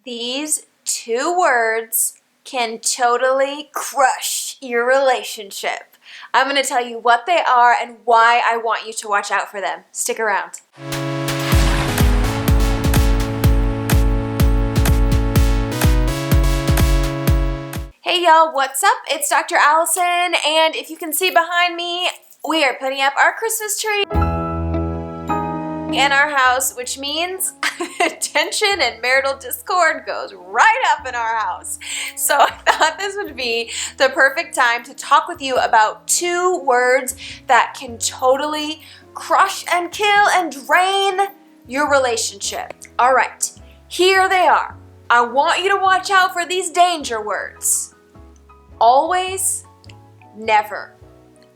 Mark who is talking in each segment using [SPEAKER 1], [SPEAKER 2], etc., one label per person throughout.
[SPEAKER 1] These two words can totally crush your relationship. I'm going to tell you what they are and why I want you to watch out for them. Stick around. Hey y'all, what's up? It's Dr. Allison, and if you can see behind me, we are putting up our Christmas tree in our house, which means tension and marital discord goes right up in our house. So I thought this would be the perfect time to talk with you about two words that can totally crush and kill and drain your relationship. All right, here they are. I want you to watch out for these danger words. Always, never.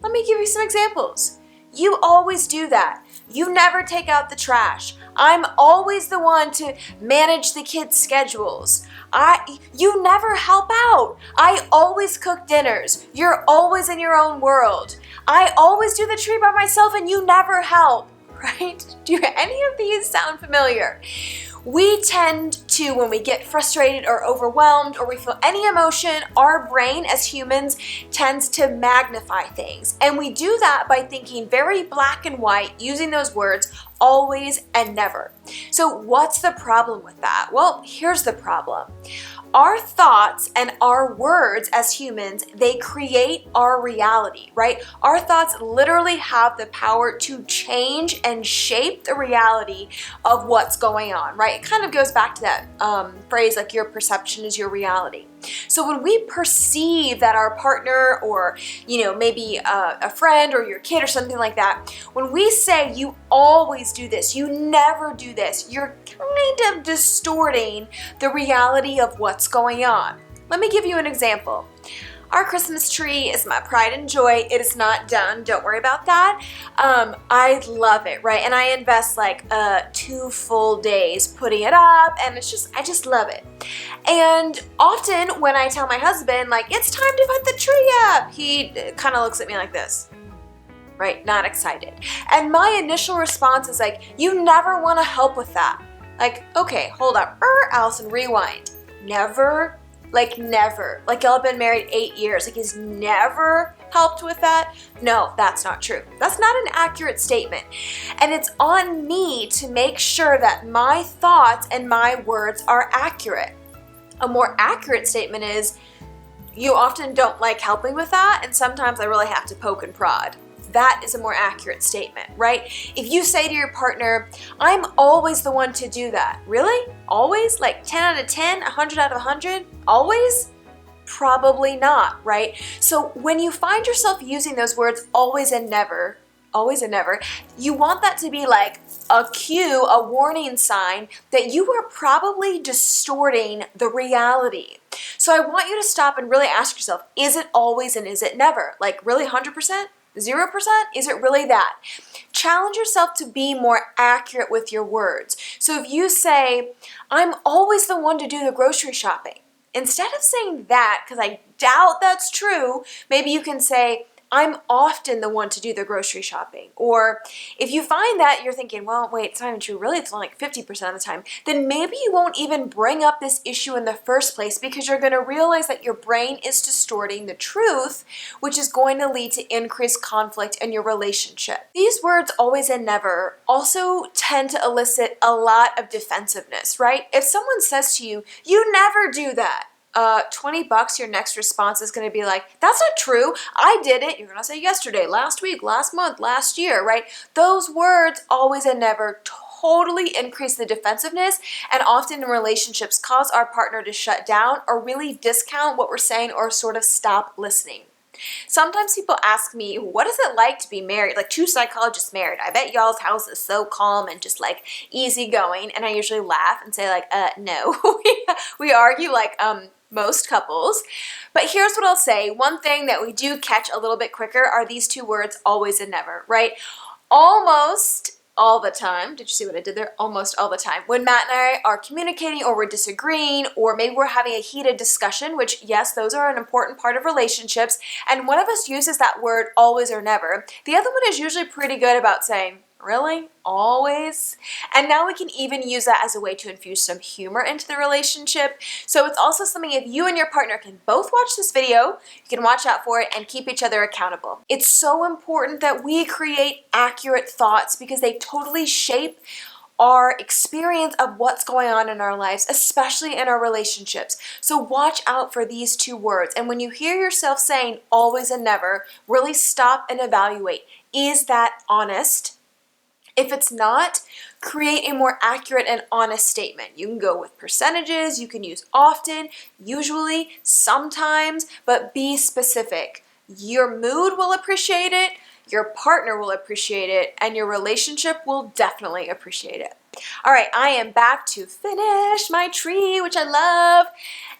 [SPEAKER 1] Let me give you some examples. You always do that. You never take out the trash. I'm always the one to manage the kids' schedules. You never help out. I always cook dinners. You're always in your own world. I always do the tree by myself and you never help, right? Do any of these sound familiar? We tend to, when we get frustrated or overwhelmed or we feel any emotion, our brain as humans tends to magnify things. And we do that by thinking very black and white, using those words always and never. So what's the problem with that? Well, here's the problem. Our thoughts and our words as humans, they create our reality, right? Our thoughts literally have the power to change and shape the reality of what's going on, right? It kind of goes back to that phrase, like your perception is your reality. So when we perceive that our partner or, maybe a friend or your kid or something like that, when we say you always do this, you never do this, you're kind of distorting the reality of what's going on. Let me give you an example. Our Christmas tree is my pride and joy. It is not done. Don't worry about that. I love it, right? And I invest like 2 full days putting it up, and I just love it. And often when I tell my husband, like, it's time to put the tree up, he kind of looks at me like this, right? Not excited. And my initial response is like, you never want to help with that. Like, okay, hold up. Allison, rewind. Never. Like never. Like y'all have been married 8 years. Like he's never helped with that? No, that's not true. That's not an accurate statement. And it's on me to make sure that my thoughts and my words are accurate. A more accurate statement is, you often don't like helping with that, and sometimes I really have to poke and prod. That is a more accurate statement, right? If you say to your partner, I'm always the one to do that. Really? Always? Like 10 out of 10? 100 out of 100? Always? Probably not, right? So when you find yourself using those words always and never, you want that to be like a cue, a warning sign that you are probably distorting the reality. So I want you to stop and really ask yourself, is it always and is it never? Like really 100%? 0%? Is it really that? Challenge yourself to be more accurate with your words. So if you say, I'm always the one to do the grocery shopping, instead of saying that, because I doubt that's true, maybe you can say, I'm often the one to do the grocery shopping. Or if you find that you're thinking, well, wait, it's not even true. Really, it's only like 50% of the time. Then maybe you won't even bring up this issue in the first place because you're going to realize that your brain is distorting the truth, which is going to lead to increased conflict in your relationship. These words, always and never, also tend to elicit a lot of defensiveness, right? If someone says to you, you never do that, $20, your next response is going to be like, that's not true. I did it. You're going to say yesterday, last week, last month, last year, right? Those words, always and never, totally increase the defensiveness and often in relationships cause our partner to shut down or really discount what we're saying or sort of stop listening. Sometimes people ask me, what is it like to be married? Like 2 psychologists married. I bet y'all's house is so calm and just like easygoing. And I usually laugh and say like, no. We argue like most couples. But here's what I'll say. One thing that we do catch a little bit quicker are these 2 words, always and never, right? Almost all the time. Did you see what I did there? Almost all the time. When Matt and I are communicating or we're disagreeing or maybe we're having a heated discussion, which yes, those are an important part of relationships, and one of us uses that word always or never, the other one is usually pretty good about saying, Really? Always? And now we can even use that as a way to infuse some humor into the relationship. So it's also something if you and your partner can both watch this video, you can watch out for it and keep each other accountable. It's so important that we create accurate thoughts because they totally shape our experience of what's going on in our lives, especially in our relationships. So watch out for these two words. And when you hear yourself saying always and never, really stop and evaluate. Is that honest? If it's not, create a more accurate and honest statement. You can go with percentages, you can use often, usually, sometimes, but be specific. Your mood will appreciate it, your partner will appreciate it, and your relationship will definitely appreciate it. All right, I am back to finish my tree, which I love.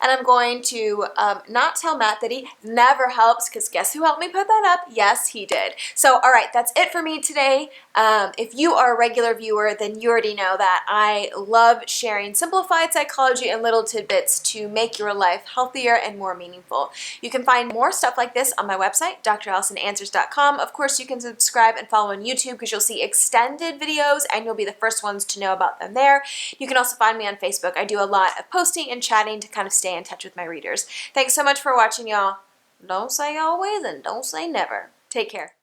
[SPEAKER 1] And I'm going to not tell Matt that he never helps, because guess who helped me put that up? Yes, he did. So, all right, that's it for me today. If you are a regular viewer, then you already know that I love sharing simplified psychology and little tidbits to make your life healthier and more meaningful. You can find more stuff like this on my website, drallisonanswers.com. Of course, you can subscribe and follow on YouTube because you'll see extended videos and you'll be the first ones to know about them there. You can also find me on Facebook. I do a lot of posting and chatting to kind of stay in touch with my readers. Thanks so much for watching, y'all. Don't say always and don't say never. Take care.